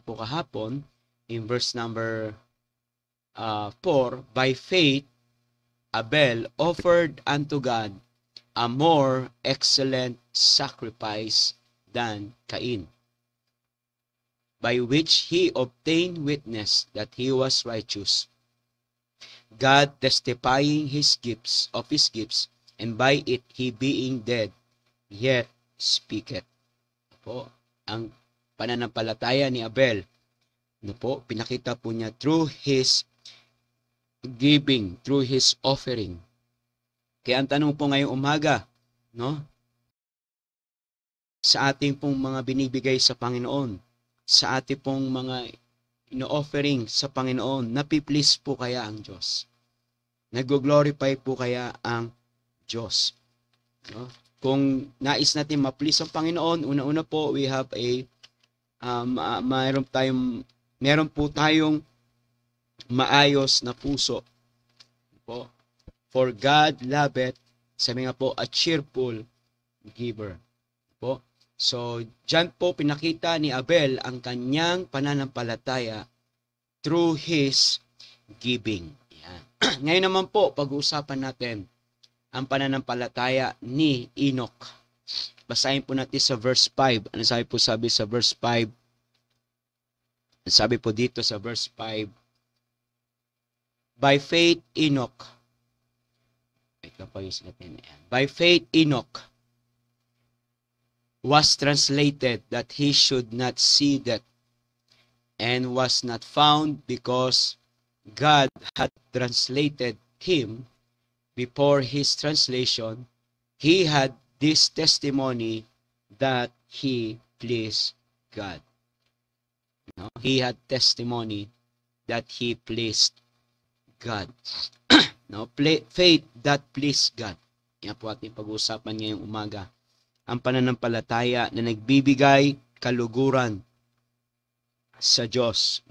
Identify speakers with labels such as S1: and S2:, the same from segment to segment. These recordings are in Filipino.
S1: po kahapon, in verse number 4, by faith, Abel offered unto God a more excellent sacrifice than Cain, by which he obtained witness that he was righteous, God testifying his gifts, and by it he being dead, yet speaketh. Po, ang pananampalataya ni Abel, pinakita po niya through his giving, through his offering. Kaya ang tanong po ngayong umaga, sa ating pong mga binibigay sa Panginoon, sa ating pong mga ino-offering sa Panginoon, napiplease po kaya ang Diyos? Nag-glorify po kaya ang Diyos? Kung nais natin ma-please ang Panginoon, una-una po, we have meron po tayong maayos na puso. Po. For God loveth, sabi nga po, a cheerful giver. Po. So, dyan po pinakita ni Abel ang kanyang pananampalataya through his giving. Yan. Ngayon naman po, pag-uusapan natin ang pananampalataya ni Enoch. Basahin po natin sa verse 5. Ano sabi sa verse 5? Sabi po dito sa verse 5, by faith Enoch. By faith Enoch was translated that he should not see death, and was not found because God had translated him. Before his translation, he had this testimony that he pleased God. He had testimony that he pleased God. Faith that pleased God. Yan po ating pag-uusapan ngayong umaga. Ang pananampalataya na nagbibigay kaluguran sa Diyos.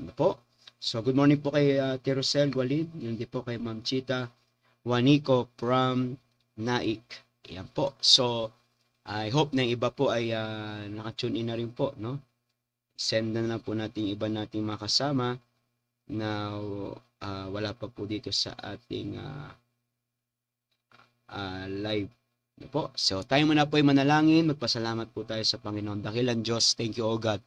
S1: So, good morning po kay Terosel Walid. Yun din po kay Ma'am Chita Juanico from Naik. Yan po. So, I hope na iba po ay nakatune in na rin po, Send na po natin iba nating makasama na wala pa po dito sa ating live. So, tayo muna po ay manalangin. Magpasalamat po tayo sa Panginoon. Dakilan Diyos, thank you, O God,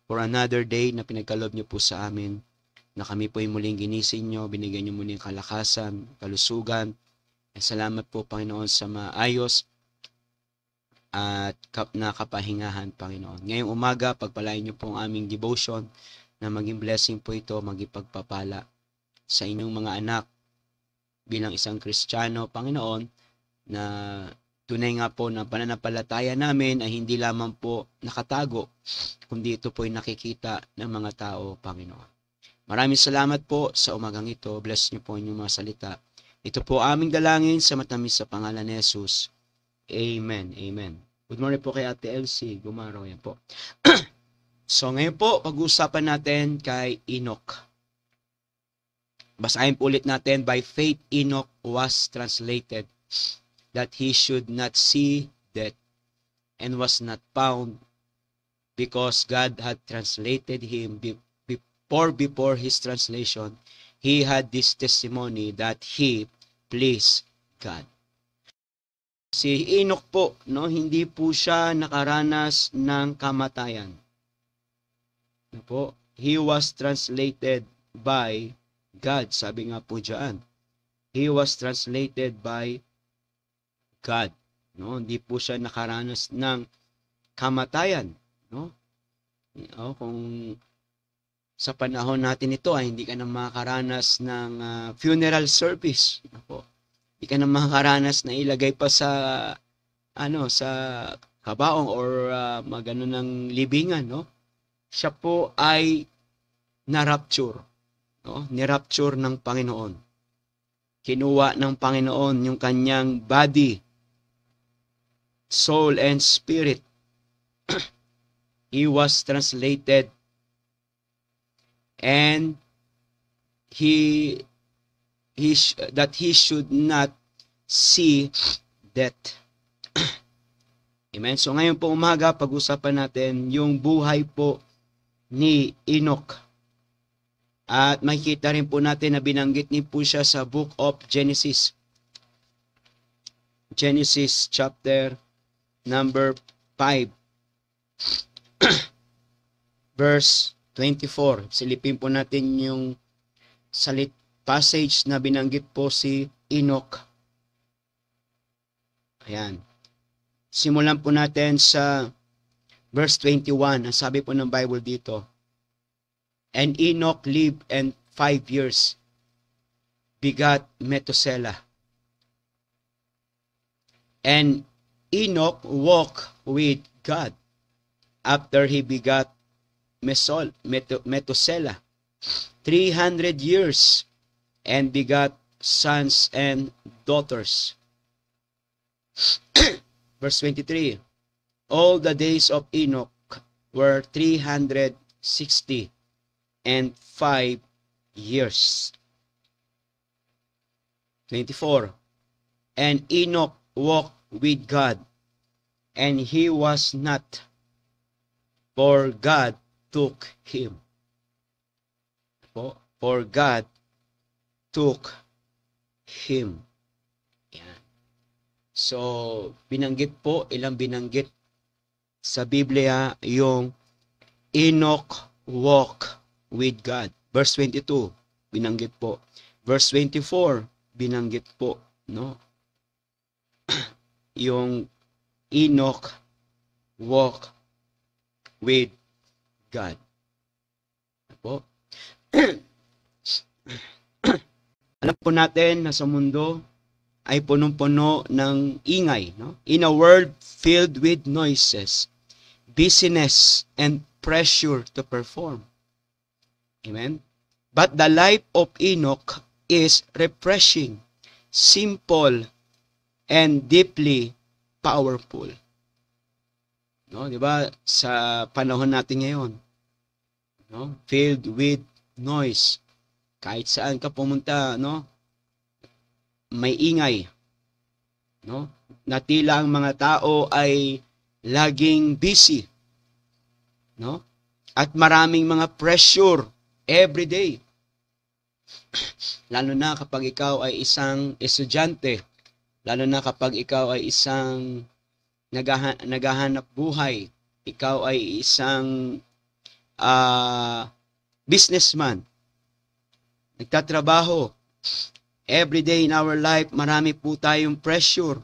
S1: for another day na pinagkaloob niyo po sa amin, na kami po ay muling ginising niyo, binigyan niyo muling kalakasan, kalusugan. Salamat po, Panginoon, sa maayos at kapahingahan, Panginoon. Ngayong umaga, pagpalain niyo po ang aming devotion, na maging blessing po ito, maging pagpapala sa inyong mga anak bilang isang Kristiyano, Panginoon, na tunay nga po na pananampalataya namin ay hindi lamang po nakatago, kundi ito po ay nakikita ng mga tao, Panginoon. Maraming salamat po sa umagang ito. Bless niyo po inyong mga salita. Ito po aming dalangin sa matamis sa pangalan ni Jesus. Amen. Amen. Good morning po kay Ate Elsie Gumaro. Yan po. So ngayon po, pag-uusapan natin kay Enoch. Basahin po ulit natin, by faith Enoch was translated that he should not see death, and was not found because God had translated him. Before his translation, he had this testimony that he pleased God. Si Enoch po, hindi po siya nakaranas ng kamatayan. He was translated by God. Sabi nga po diyan, he was translated by God. Hindi po siya nakaranas ng kamatayan. Kung sa panahon natin ito ay hindi ka na makakaranas ng funeral service. Hindi ka na makakaranas na ilagay pa sa sa kabaong or magano ng libingan, Siya po ay na-rapture, ni-rapture ng Panginoon. Kinuha ng Panginoon yung kanyang body, soul, and spirit. He was translated, and that he should not see death. Amen. So ngayon po umaga, pag-usapan natin yung buhay po ni Enoch. At makikita rin po natin na binanggit niyo po siya sa Book of Genesis. Genesis chapter number 5. Verse 24. Silipin po natin yung passage na binanggit po si Enoch. Ayan. Simulan po natin sa verse 21. Ang sabi po ng Bible dito, and Enoch lived and 5 years, begat Methuselah. And Enoch walked with God after he begat Methuselah 300 years, and begat sons and daughters. Verse 23, all the days of Enoch were 360 and 5 years. 24, and Enoch walked with God, and he was not, for God took him. For God took him. Yan. So, binanggit po, ilang binanggit sa Biblia yung Enoch walk with God. Verse 22, binanggit po. Verse 24, binanggit po, no? Yung Enoch walk with God. Po. Alam po natin na sa mundo ay punong-puno ng ingay, no? In a world filled with noises, busyness, and pressure to perform. Amen? But the life of Enoch is refreshing, simple, and deeply powerful. No, 'di ba? Sa panahon natin ngayon, no? Filled with noise. Kahit saan ka pumunta, no? May ingay. No? Na tila ang mga tao ay laging busy. No? At maraming mga pressure every day. Lalo na kapag ikaw ay isang estudyante, lalo na kapag ikaw ay isang naghahanap buhay, ikaw ay isang businessman, nagtatrabaho. Every day in our life, marami po tayong pressure.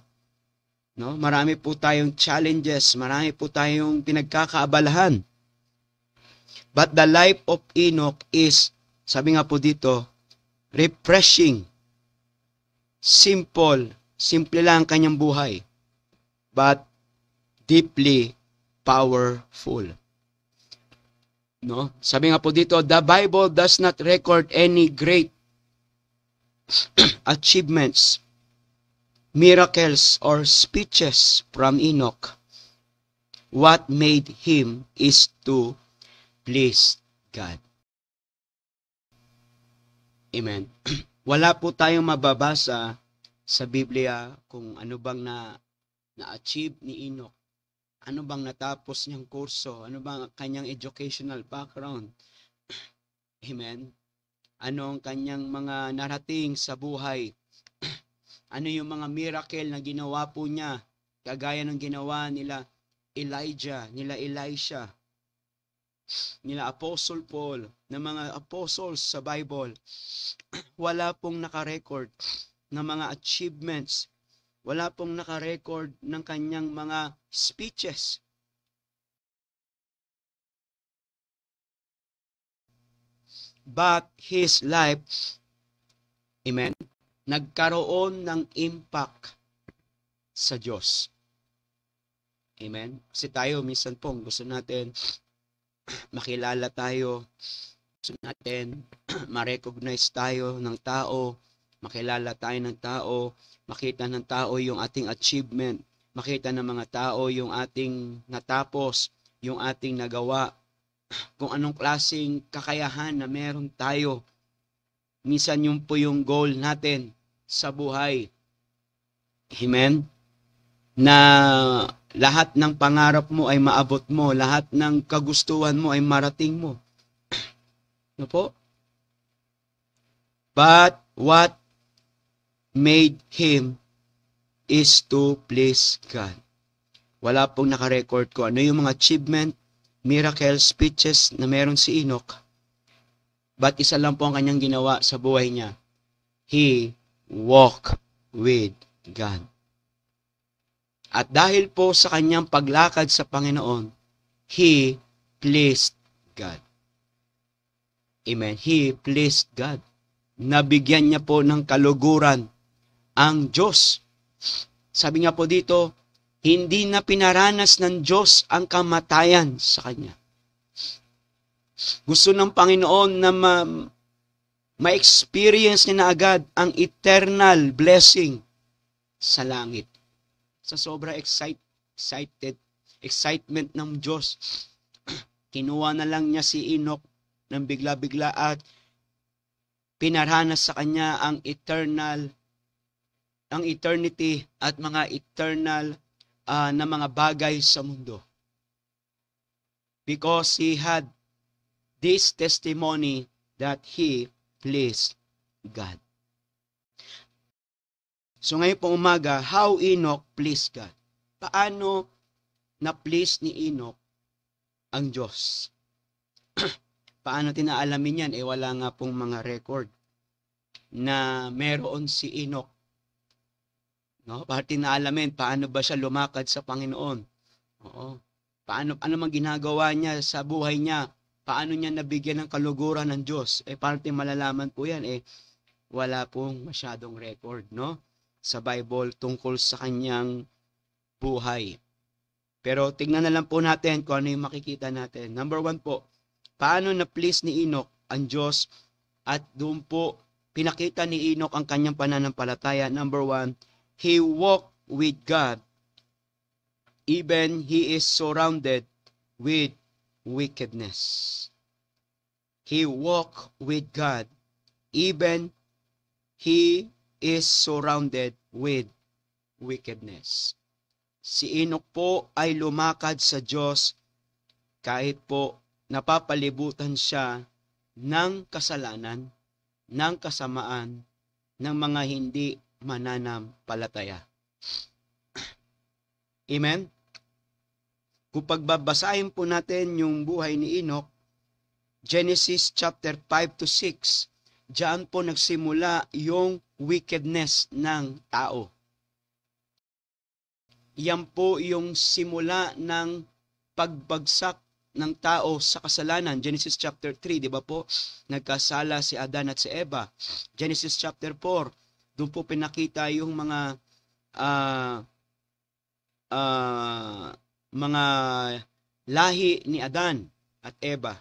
S1: No? Marami po tayong challenges, marami po tayong pinagkakaabalahan. But the life of Enoch is, sabi nga po dito, refreshing, simple lang ang kanyang buhay, but deeply powerful. No? Sabi nga po dito, the Bible does not record any great achievements, miracles, or speeches from Enoch. What made him is to please God. Amen. Wala po tayong mababasa sa Biblia kung ano bang na-achieve ni Enoch. Ano bang natapos niyang kurso? Ano bang kanyang educational background? Amen. Ano ang kanyang mga narating sa buhay? Ano yung mga miracle na ginawa po niya? Kagaya ng ginawa nila Elijah, nila Elisha, nila Apostle Paul, na mga apostles sa Bible. Wala pong nakarecord na mga achievements. Wala pong nakarecord ng kanyang mga speeches. But his life, amen, nagkaroon ng impact sa Diyos. Amen? Kasi tayo, minsan pong gusto natin makilala tayo, gusto natin ma-recognize tayo ng tao, makilala tayo ng tao, makita ng tao yung ating achievement, makita ng mga tao yung ating natapos, yung ating nagawa, kung anong klaseng kakayahan na meron tayo. Minsan yun po yung goal natin sa buhay. Amen? Na Lahat ng pangarap mo ay maabot mo. Lahat ng kagustuhan mo ay marating mo. Ano po? But what made him is to please God. Wala pong nakarecord ko ano yung mga achievement, miracle, speeches na meron si Enoch. But isa lang po ang kanyang ginawa sa buhay niya. He walked with God. At dahil po sa kanyang paglakad sa Panginoon, he pleased God. Amen. He pleased God. Nabigyan niya po ng kaluguran ang Diyos. Sabi nga po dito, hindi na pinaranas ng Diyos ang kamatayan sa kanya. Gusto ng Panginoon na ma-experience niya na agad ang eternal blessing sa langit. Sa sobra excitement ng Diyos, kinuha na lang niya si Enoch ng bigla-bigla at pinaranas sa kanya ang eternity at mga eternal na mga bagay sa mundo. Because he had this testimony that he pleased God. So ngayon pong umaga, how Enoch pleased God? Paano na-please ni Enoch ang Diyos? Paano tinaalamin yan? Wala nga pong mga record na meron si Enoch. No? Para tinaalamin, paano ba siya lumakad sa Panginoon? Oo. Ano mang ginagawa niya sa buhay niya? Paano niya nabigyan ng kaluguran ng Diyos? Paano malalaman po yan? Wala pong masyadong record, no? Sa Bible tungkol sa kanyang buhay. Pero tignan na lang po natin kung ano yung makikita natin. Number 1 po, paano na-please ni Enoch ang Diyos at doon po pinakita ni Enoch ang kanyang pananampalataya. Number 1, he walked with God even he is surrounded with wickedness. He walked with God even he is surrounded with wickedness. Si Enoch po ay lumakad sa Diyos kahit po napapalibutan siya ng kasalanan, ng kasamaan, ng mga hindi mananampalataya. Amen? Kung pagbabasahin po natin yung buhay ni Enoch, Genesis chapter 5 to 6, diyan po nagsimula yung wickedness ng tao. Yan po yung simula ng pagbagsak ng tao sa kasalanan. Genesis chapter 3, di ba po? Nagkasala si Adan at si Eva. Genesis chapter 4, doon po pinakita yung mga lahi ni Adan at Eva.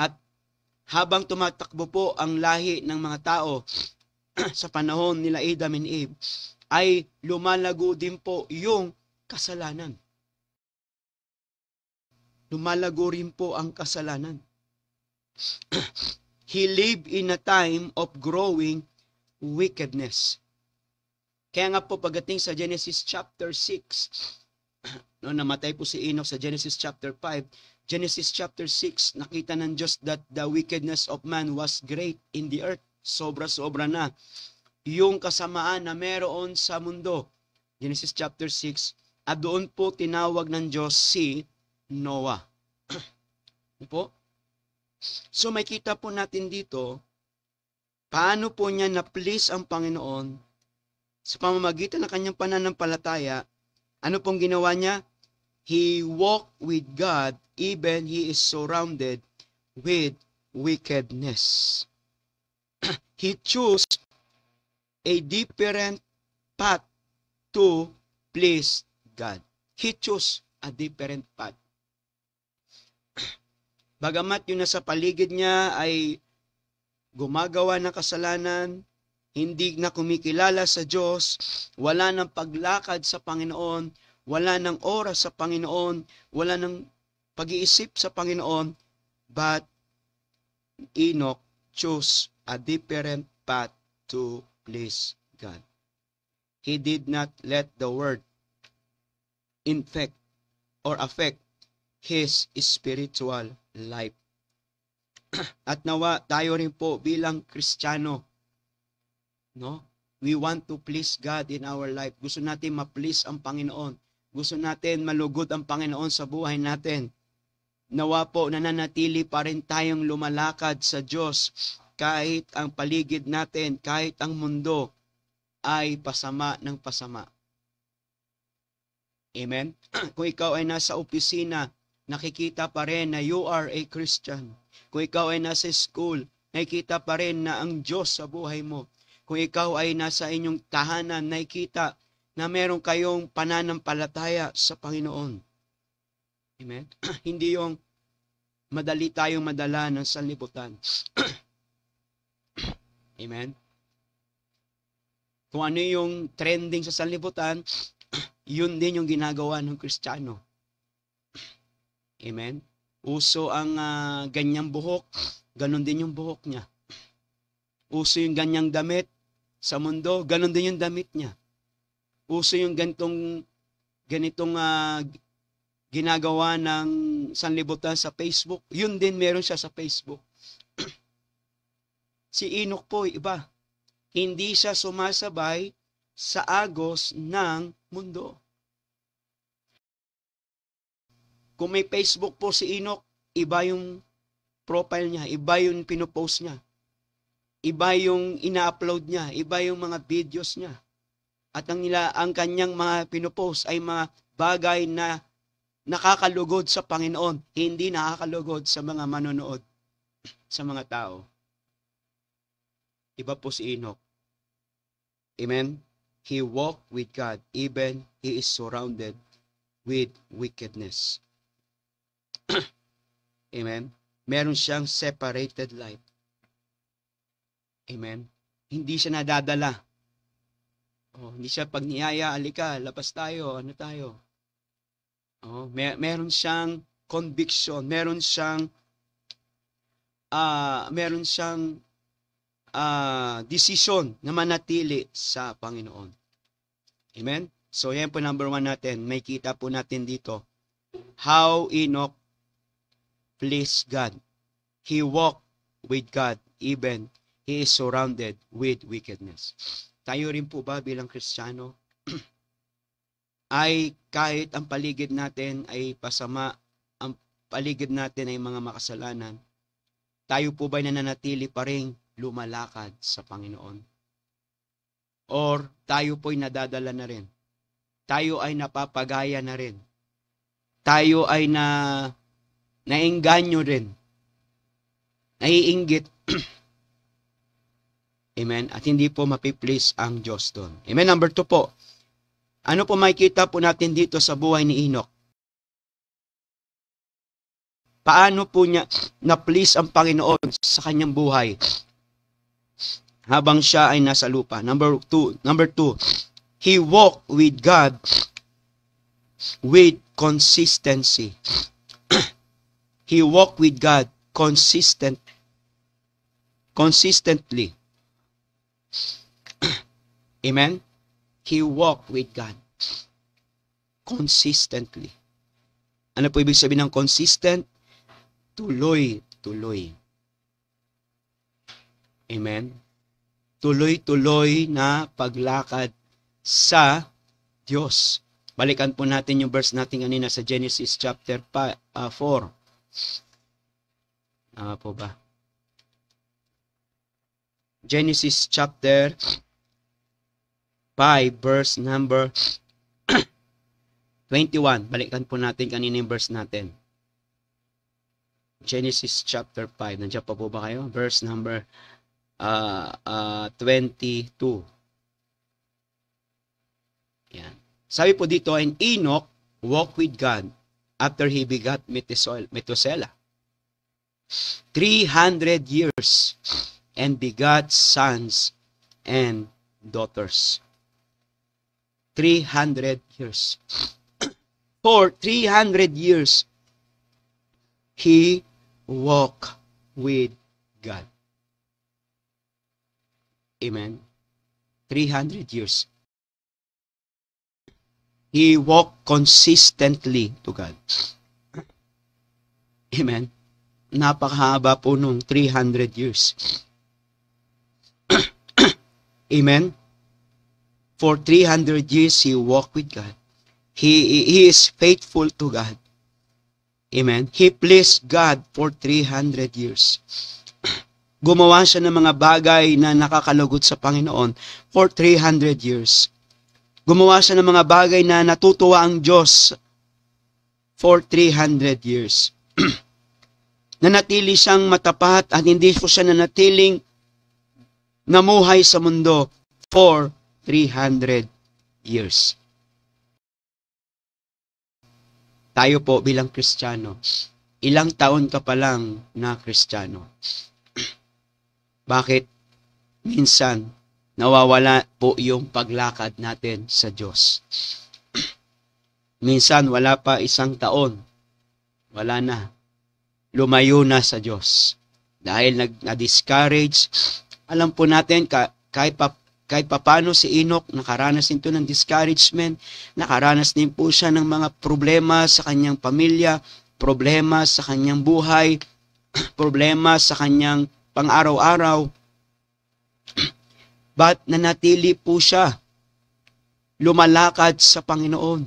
S1: At habang tumatakbo po ang lahi ng mga tao sa panahon nila Adam and Eve, ay lumalago din po yung kasalanan. Lumalago rin po ang kasalanan. He lived in a time of growing wickedness. Kaya nga po pagdating sa Genesis chapter 6, no, namatay po si Enoch sa Genesis chapter 5, Genesis chapter 6, nakita ng Diyos that the wickedness of man was great in the earth. Sobra-sobra na yung kasamaan na meron sa mundo. Genesis chapter 6, at doon po tinawag ng Diyos si Noah. Po? So may kita po natin dito, paano po niya na-please ang Panginoon sa pamamagitan ng kanyang pananampalataya. Ano pong ginawa niya? He walked with God even he is surrounded with wickedness. He chose a different path to please God. He chose a different path. Bagamat yung nasa paligid niya ay gumagawa ng kasalanan, hindi na kumikilala sa Diyos, wala ng paglakad sa Panginoon, wala ng oras sa Panginoon, wala ng pag-iisip sa Panginoon, but Enoch chose a different path to please God. He did not let the word infect or affect his spiritual life. At nawa tayo rin po bilang Kristiyano, no? We want to please God in our life. Gusto natin ma-please ang Panginoon. Gusto natin malugod ang Panginoon sa buhay natin. Nawa po nananatili pa rin tayong lumalakad sa Diyos kahit ang paligid natin, kahit ang mundo ay pasama ng pasama. Amen? Kung ikaw ay nasa opisina, nakikita pa rin na you are a Christian. Kung ikaw ay nasa school, nakikita pa rin na ang Diyos sa buhay mo. Kung ikaw ay nasa inyong tahanan, nakikita na meron kayong pananampalataya sa Panginoon. Amen? Hindi yung madali tayong madala ng sanlibutan. Amen? Kung ano yung trending sa sanlibutan, yun din yung ginagawa ng Kristiyano. Amen? Uso ang ganyang buhok, ganun din yung buhok niya. Uso yung ganyang damit sa mundo, ganun din yung damit niya. Uso yung ganitong ginagawa ng sanlibutan sa Facebook, yun din meron siya sa Facebook. Si Enoch po, iba. Hindi siya sumasabay sa agos ng mundo. Kung may Facebook po si Enoch, iba yung profile niya, iba yung pinopost niya. Iba yung ina-upload niya, iba yung mga videos niya. At ang kanyang mga pinopost ay mga bagay na nakakalugod sa Panginoon, hindi nakakalugod sa mga manonood, sa mga tao. Iba po si Enoch. Amen? He walked with God, even he is surrounded with wickedness. Amen? Meron siyang separated life. Amen? Hindi siya nadadala. Hindi siya pag niyaya, alika, labas tayo, ano tayo. Meron siyang conviction, meron siyang decision na manatili sa Panginoon. Amen? So yan po number 1 natin. May kita po natin dito. How Enoch pleased God. He walked with God even he is surrounded with wickedness. Tayo rin po ba bilang Kristiyano ay kahit ang paligid natin ay pasama, ang paligid natin ay mga makasalanan, tayo po ba nananatili pa rin lumalakad sa Panginoon? Or tayo po'y nadadala na rin? Tayo ay napapagaya na rin? Tayo ay naengganyo rin? Naiinggit? Amen? At hindi po mapiplease ang Diyos doon. Amen? Number 2 po. Ano po makikita po natin dito sa buhay ni Enoch? Paano po niya na-please ang Panginoon sa kanyang buhay habang siya ay nasa lupa? Number 2, he walked with God with consistency. He walked with God consistently. Amen? He walked with God consistently. Ano po ibig sabihin ng consistent? Tuloy-tuloy. Amen? Tuloy-tuloy na paglakad sa Diyos. Balikan po natin yung verse natin kanina sa Genesis chapter 4. Po ba? Genesis chapter 5 verse number 21. Balikan po natin kanina yung verse natin. Genesis chapter 5. Nandiyan pa po ba kayo? Verse number 22. Yan. Sabi po dito, and Enoch walked with God after he begot Methuselah 300 years and begot sons and daughters. 300 years. For 300 years, he walked with God. Amen. 300 years. He walked consistently to God. Amen? Napakahaba po nung 300 years. Amen? For 300 years, he walked with God. He is faithful to God. Amen? He pleased God for 300 years. Gumawa siya ng mga bagay na nakakalugod sa Panginoon for 300 years. Gumawa siya ng mga bagay na natutuwa ang Diyos for 300 years. Nanatili siyang matapat at hindi po siya nanatiling namuhay sa mundo for 300 years. Tayo po bilang Kristiyano, ilang taon ka pa lang na Kristiyano? Bakit minsan nawawala po yung paglakad natin sa Diyos? Minsan wala pa isang taon, wala na. Lumayo na sa Diyos. Dahil na-discourage. Alam po natin, kahit papano si Enoch, nakaranas din to ng discouragement, nakaranas din po siya ng mga problema sa kanyang pamilya, problema sa kanyang buhay, problema sa kanyang pang-araw-araw. But nanatili po siya lumalakad sa Panginoon.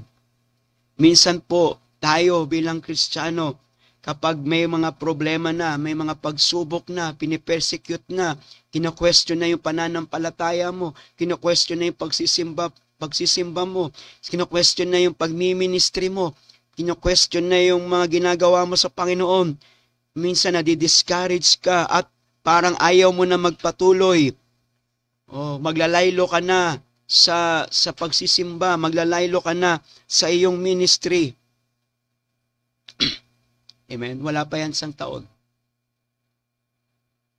S1: Minsan po, tayo bilang Kristiyano, kapag may mga problema na, may mga pagsubok na, pinipersecute na, kina-question na yung pananampalataya mo, kina-question na yung pagsisimba mo, kina-question na yung pagmiministry mo, kina-question na yung mga ginagawa mo sa Panginoon. Minsan nadi-discourage ka at parang ayaw mo na magpatuloy. Maglalaylo ka na sa pagsisimba, maglalaylo ka na sa iyong ministry. Amen? Wala pa yan isang taon.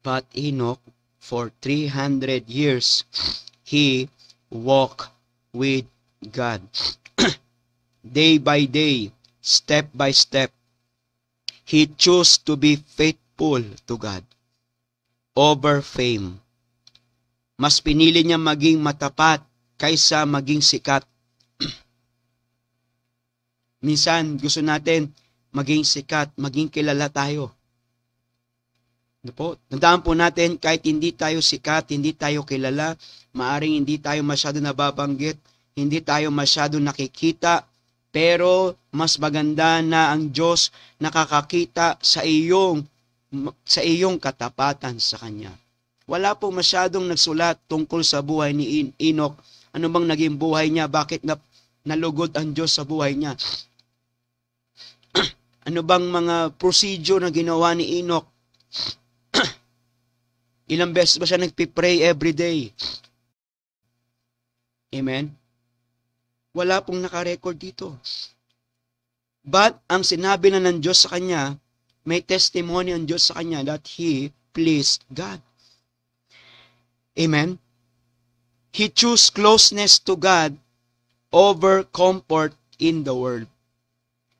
S1: But Enoch, for 300 years, he walked with God. Day by day, step by step, he chose to be faithful to God over fame. Mas pinili niya maging matapat kaysa maging sikat. Minsan, gusto natin maging sikat, maging kilala tayo. Tandaan po natin, kahit hindi tayo sikat, hindi tayo kilala, maaring hindi tayo masyado nababanggit, hindi tayo masyado nakikita, pero mas maganda na ang Diyos nakakakita sa iyong katapatan sa Kanya. Wala po masyadong nagsulat tungkol sa buhay ni Enoch. Ano bang naging buhay niya? Bakit nalugod ang Diyos sa buhay niya? Ano bang mga procedure na ginawa ni Enoch? Ilang beses ba siya nagpipray every day? Amen? Wala pong nakarecord dito. But, ang sinabi na ng Diyos sa kanya, may testimony ang Diyos sa kanya that he pleased God. Amen? He chose closeness to God over comfort in the world.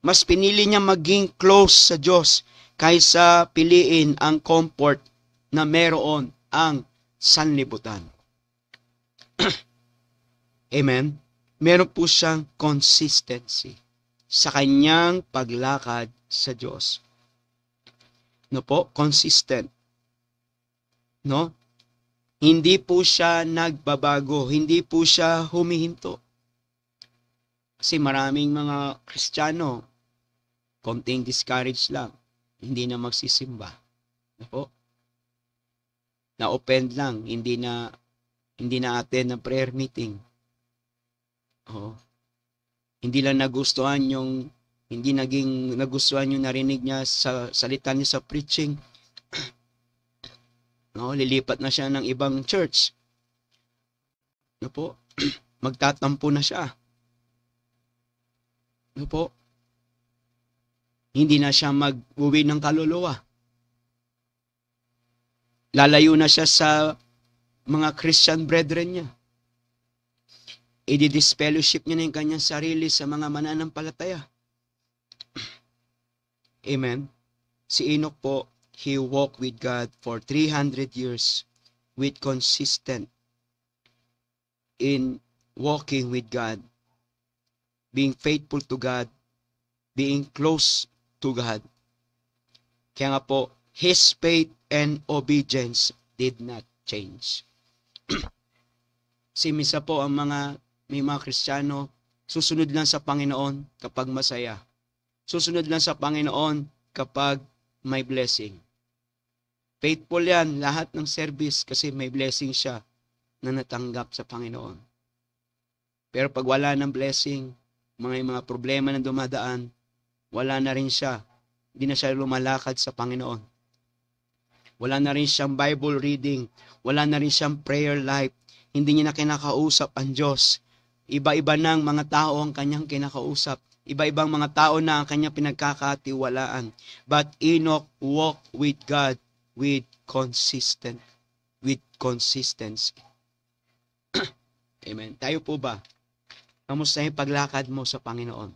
S1: Mas pinili niya maging close sa Diyos kaysa piliin ang comfort na meron ang sanlibutan. Amen? Meron po siyang consistency sa kanyang paglakad sa Diyos. Consistent. Hindi po siya nagbabago, hindi po siya humihinto. Kasi maraming mga Kristiyano, konting discourage lang, hindi na magsisimba. Na-offend lang, hindi na attend ng prayer meeting. Hindi lang nagustuhan hindi naging nagustuhan yung narinig niya sa salita niya sa preaching. Lilipat na siya ng ibang church. Magtatampo na siya. Hindi na siya mag-uwi ng kaluluwa. Lalayo na siya sa mga Christian brethren niya. I-disfellowship niya na yung kanyang sarili sa mga mananampalataya. Amen? Si Enoch po, he walked with God for 300 years with consistent in walking with God. being faithful to God, being close to God. Kaya nga po, his faith and obedience did not change. Kasi misa po may mga Kristiyano, susunod lang sa Panginoon kapag masaya. Susunod lang sa Panginoon kapag may blessing. Faithful yan, lahat ng service kasi may blessing siya na natanggap sa Panginoon. Pero pag wala ng blessing, mga problema na dumadaan, wala na rin siya. Hindi na siya lumalakad sa Panginoon. Wala na rin siyang Bible reading. Wala na rin siyang prayer life. Hindi niya na kinakausap ang Diyos. Iba-iba ng mga tao ang kanyang kinakausap. Iba-ibang mga tao na ang kanyang pinagkakatiwalaan. But Enoch walked with God with consistency. Amen. Tayo po ba? Kamusta yung paglakad mo sa Panginoon?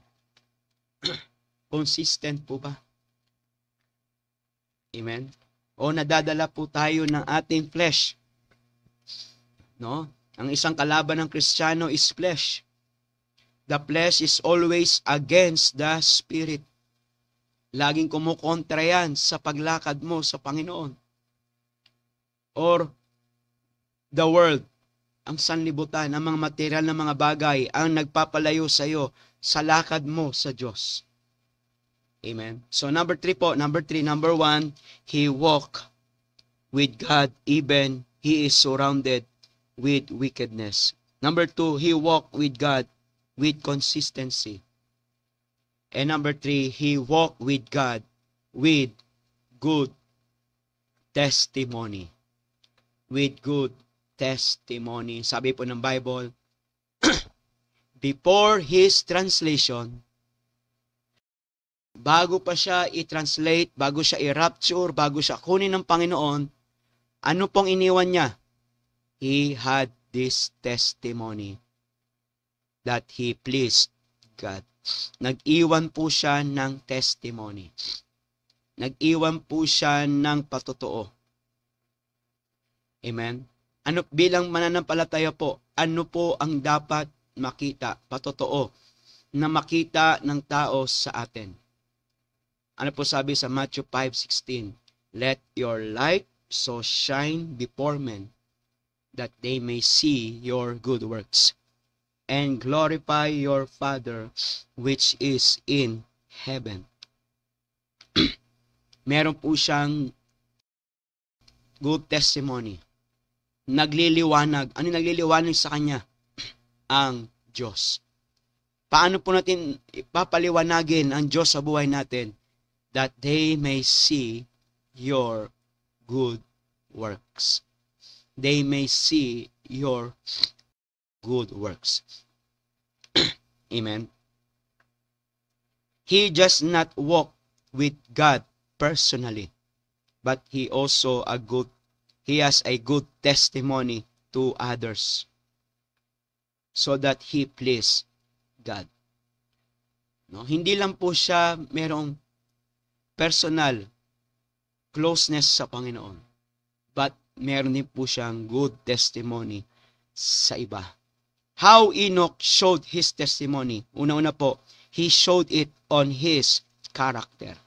S1: Consistent po ba? Amen. O nadadala po tayo ng ating flesh. No? Ang isang kalaban ng Kristiyano is flesh. The flesh is always against the Spirit. Laging kumukontra yan sa paglakad mo sa Panginoon. Or the world, ang sanlibutan, ang mga material na mga bagay ang nagpapalayo sa iyo sa lakad mo sa Diyos. Amen. So number 1, he walked with God even he is surrounded with wickedness. Number 2, he walked with God with consistency. And number 3, he walked with God with good testimony. With good testimony. Sabi po ng Bible, before his translation, bago pa siya i-translate, bago siya i-rapture, bago siya kunin ng Panginoon, ano pong iniwan niya? He had this testimony that he pleased God. Nag-iwan po siya ng testimony. Nag-iwan po siya ng patotoo. Amen? Bilang mananampalataya po, ano po ang dapat makita, patotoo, na makita ng tao sa atin? Ano po sabi sa Matthew 5:16? Let your light so shine before men that they may see your good works and glorify your Father which is in heaven. Meron po siyang good testimony. Nagliliwanag. Ano nagliliwanag sa kanya? Ang Diyos. Paano po natin ipapaliwanagin ang Diyos sa buhay natin? That they may see your good works. They may see your good works. Amen. He just not walk with God personally, but he has a good testimony to others so that he please God. No, hindi lang po siya merong personal closeness sa Panginoon, but meron din po siyang good testimony sa iba. How Enoch showed his testimony. Una-una po, he showed it on his character.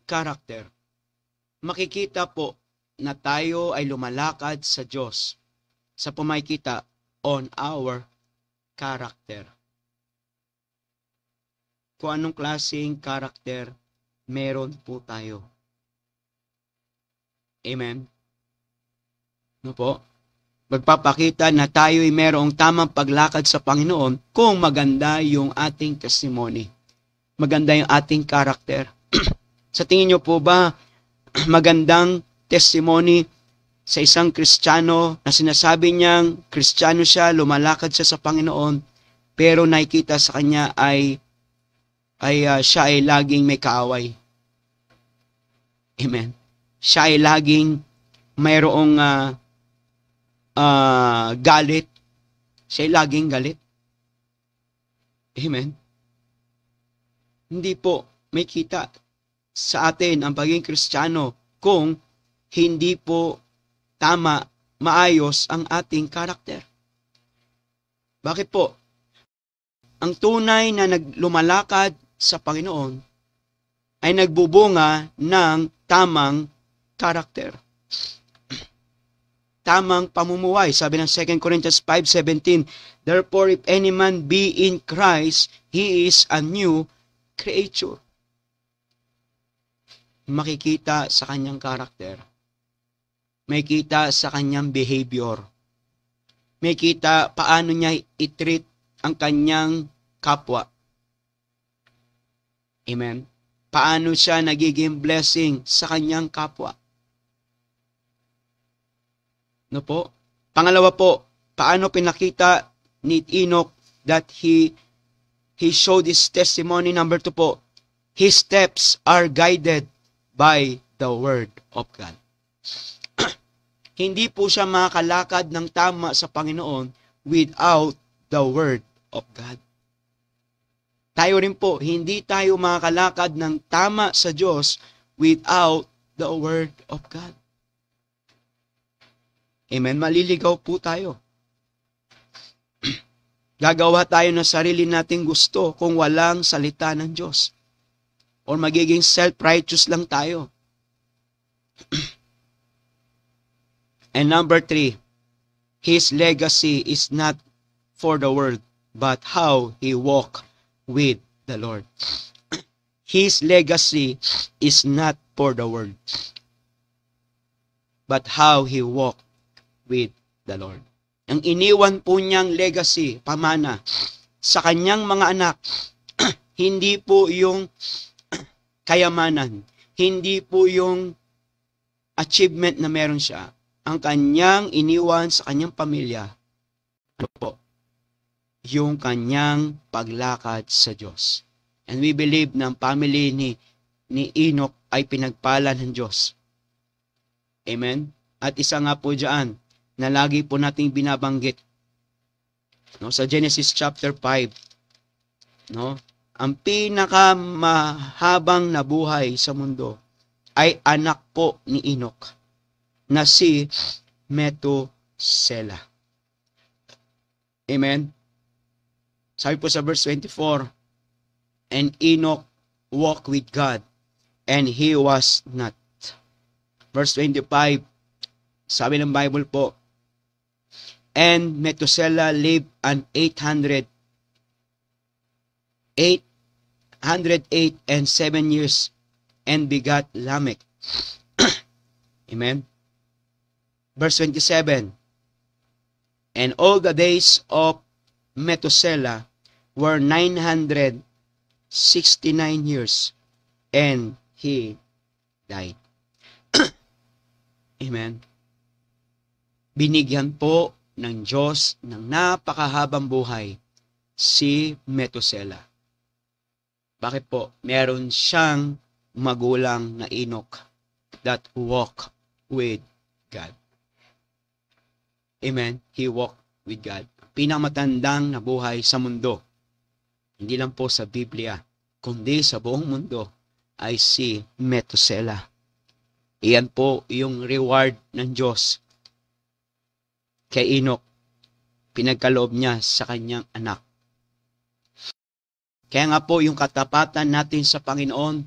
S1: Character. Makikita po na tayo ay lumalakad sa Diyos sa pumakita on our character. Kung anong klaseng character meron po tayo. Amen? No po? Magpapakita na tayo ay merong tamang paglakad sa Panginoon kung maganda yung ating testimony. Maganda yung ating character. Sa tingin nyo po ba magandang testimony sa isang Kristiyano na sinasabi niyang Kristiyano siya, lumalakad siya sa Panginoon, pero nakikita sa kanya siya ay laging may kaaway. Amen. Siya ay laging mayroong galit. Siya ay laging galit. Amen. Hindi po may kita sa atin ang pagiging Kristiyano kung hindi po tama, maayos ang ating karakter. Bakit po? Ang tunay na lumalakad sa Panginoon ay nagbubunga ng tamang karakter. Tamang pamumuhay. Sabi ng 2 Corinthians 5:17, therefore, if any man be in Christ, he is a new creature. Makikita sa kanyang karakter. May kita sa kanyang behavior. May kita paano niya i-treat ang kanyang kapwa. Amen? Paano siya nagiging blessing sa kanyang kapwa. No po? Pangalawa po, paano pinakita ni Enoch that he showed his testimony. Number 2 po, his steps are guided by the word of God. Hindi po siya makakalakad ng tama sa Panginoon without the word of God. Tayo rin po, hindi tayo makakalakad ng tama sa Diyos without the word of God. Amen? Maliligaw po tayo. Gagawa tayo ng sarili nating gusto kung walang salita ng Diyos. Or magiging self-righteous lang tayo. And number 3, his legacy is not for the world, but how he walked with the Lord. His legacy is not for the world, but how he walked with the Lord. Ang iniwan po niyang legacy, pamana, sa kanyang mga anak, hindi po yung kayamanan, hindi po yung achievement na meron siya. Ang kanyang iniwan sa kanyang pamilya, ano po? Yung kanyang paglakad sa Diyos. And we believe na ang family ni Enoch ay pinagpala ng Diyos. Amen? At isa nga po dyan, na lagi po nating binabanggit. No, sa Genesis chapter 5, no, ang pinakamahabang nabuhay sa mundo ay anak po ni Enoch, na si Methuselah. Amen? Sabi po sa verse 24, and Enoch walked with God, and he was not. Verse 25, sabi ng Bible po, and Methuselah lived an 808 and 7 years, and begat Lamech. Amen? Verse 27, and all the days of Methuselah were 969 years, and he died. Amen? Binigyan po ng Diyos ng napakahabang buhay si Methuselah. Bakit po? Meron siyang magulang na Enoch that walk with God. Amen? He walked with God. Pinakamatandang na buhay sa mundo. Hindi lang po sa Biblia, kundi sa buong mundo ay si Methuselah. Iyan po yung reward ng Diyos kay Enoch. Pinagkaloob niya sa kanyang anak. Kaya nga po yung katapatan natin sa Panginoon,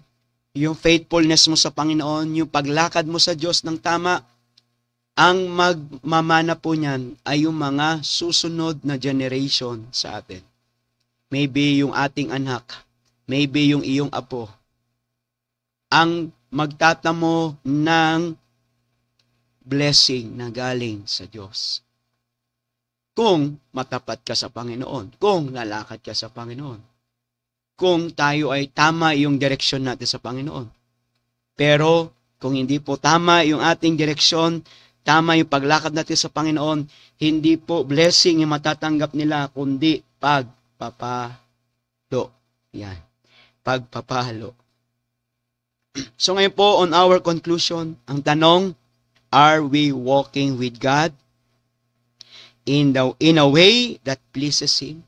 S1: yung faithfulness mo sa Panginoon, yung paglakad mo sa Diyos ng tama, ang magmamana po niyan ay yung mga susunod na generation sa atin. Maybe yung ating anak, maybe yung iyong apo, ang magtatamo ng blessing na galing sa Diyos. Kung matapat ka sa Panginoon, kung lalakad ka sa Panginoon, kung tayo ay tama yung direksyon natin sa Panginoon. Pero kung hindi po tama yung ating direksyon, tama yung paglakad natin sa Panginoon, hindi po blessing yung matatanggap nila, kundi pagpapalo. Yan. Pagpapalo. So ngayon po, on our conclusion, ang tanong, are we walking with God in a way that pleases Him?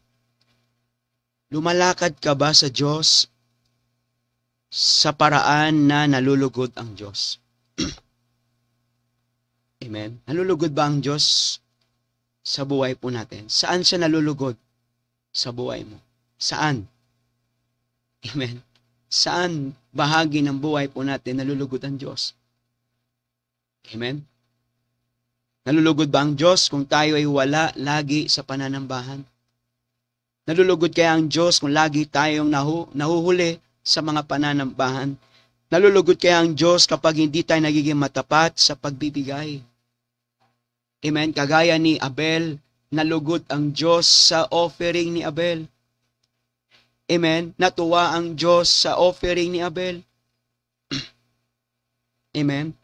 S1: Lumalakad ka ba sa Diyos sa paraan na nalulugod ang Diyos? Amen? Nalulugod ba ang Diyos sa buhay po natin? Saan siya nalulugod? Sa buhay mo. Saan? Amen. Saan bahagi ng buhay po natin nalulugod ang Diyos? Amen. Nalulugod ba ang Diyos kung tayo ay wala lagi sa pananambahan? Nalulugod kaya ang Diyos kung lagi tayong nahuhuli sa mga pananambahan? Nalulugod kaya ang Diyos kapag hindi tayo nagiging matapat sa pagbibigay? Amen. Kagaya ni Abel, nalugod ang Diyos sa offering ni Abel. Amen. Natuwa ang Diyos sa offering ni Abel. Amen.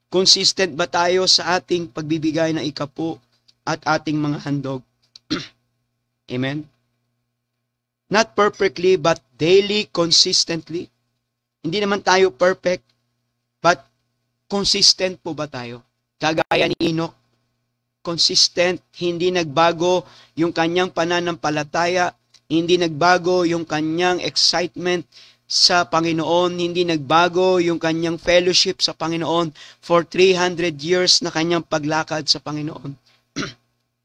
S1: Consistent ba tayo sa ating pagbibigay ng ikapu at ating mga handog? Amen. Not perfectly, but daily, consistently. Hindi naman tayo perfect, but consistent po ba tayo? Kagaya ni Enoch, consistent, hindi nagbago yung kanyang pananampalataya, hindi nagbago yung kanyang excitement sa Panginoon, hindi nagbago yung kanyang fellowship sa Panginoon for 300 years na kanyang paglakad sa Panginoon.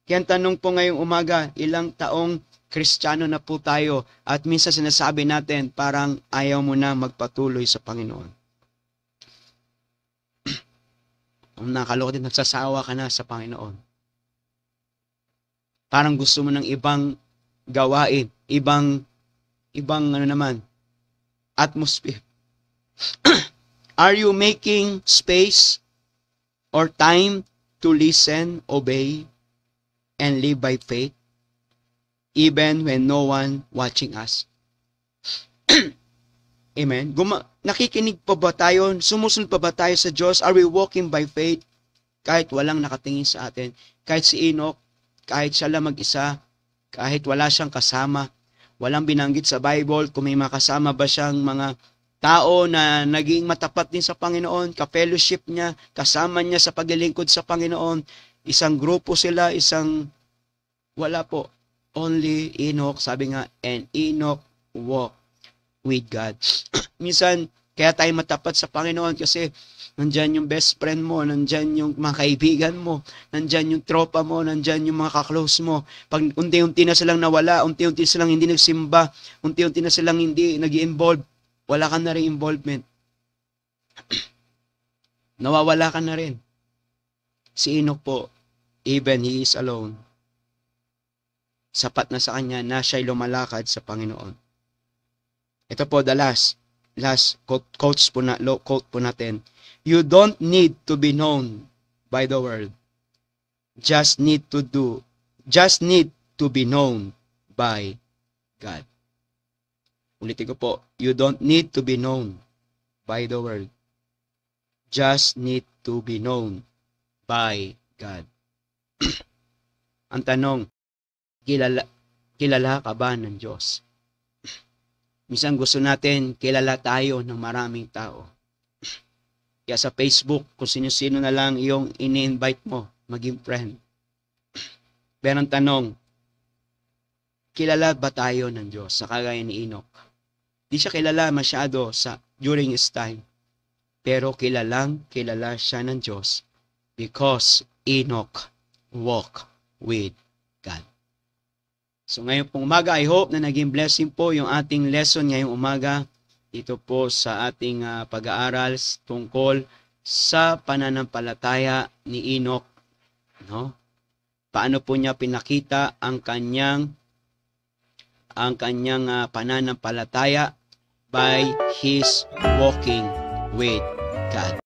S1: Kaya tanong po ngayong umaga, ilang taong Kristiyano na po tayo at minsan sinasabi natin parang ayaw mo na magpatuloy sa Panginoon. Kung nakaloko din, nagsasawa ka na sa Panginoon. Parang gusto mo ng ibang gawain, ibang atmosphere. Are you making space or time to listen, obey, and live by faith, even when no one watching us? Amen. Nakikinig pa ba tayo? Sumusunod pa ba tayo sa Diyos? Are we walking by faith? Kahit walang nakatingin sa atin. Kahit si Enoch, kahit siya lang mag-isa, kahit wala siyang kasama, walang binanggit sa Bible kung may makasama ba siyang mga tao na naging matapat din sa Panginoon, ka-fellowship niya, kasama niya sa paglilingkod sa Panginoon. Isang grupo sila, wala po. Only Enoch, sabi nga, and Enoch walked with God. Minsan, kaya tayo matapat sa Panginoon kasi nandyan yung best friend mo, nandyan yung mga kaibigan mo, nandyan yung tropa mo, nandyan yung mga kaklose mo. Pag unti-unti na silang nawala, unti-unti silang hindi nagsimba, unti-unti na silang hindi nag-involve, wala ka na rin involvement. Nawawala ka na rin. Si Enoch po, even he is alone, sapat na sa kanya na siya'y lumalakad sa Panginoon. Ito po, the last quote po natin. You don't need to be known by the world. Just need to be known by God. Ulitin ko po, you don't need to be known by the world. Just need to be known by God. Ang tanong, kilala ka ba ng Diyos? Minsan gusto natin kilala tayo ng maraming tao. Kaya sa Facebook, kung sino-sino na lang yung ini-invite mo, maging friend. Pero ang tanong, kilala ba tayo ng Diyos? Sa kagaya ni Enoch. Di siya kilala masyado during his time. Pero kilala siya ng Diyos because Enoch walked with God. So ngayon pong umaga, I hope na naging blessing po yung ating lesson ngayong umaga. Ito po sa ating pag-aaral tungkol sa pananampalataya ni Enoch. No? Paano po niya pinakita ang kanyang pananampalataya by his walking with God.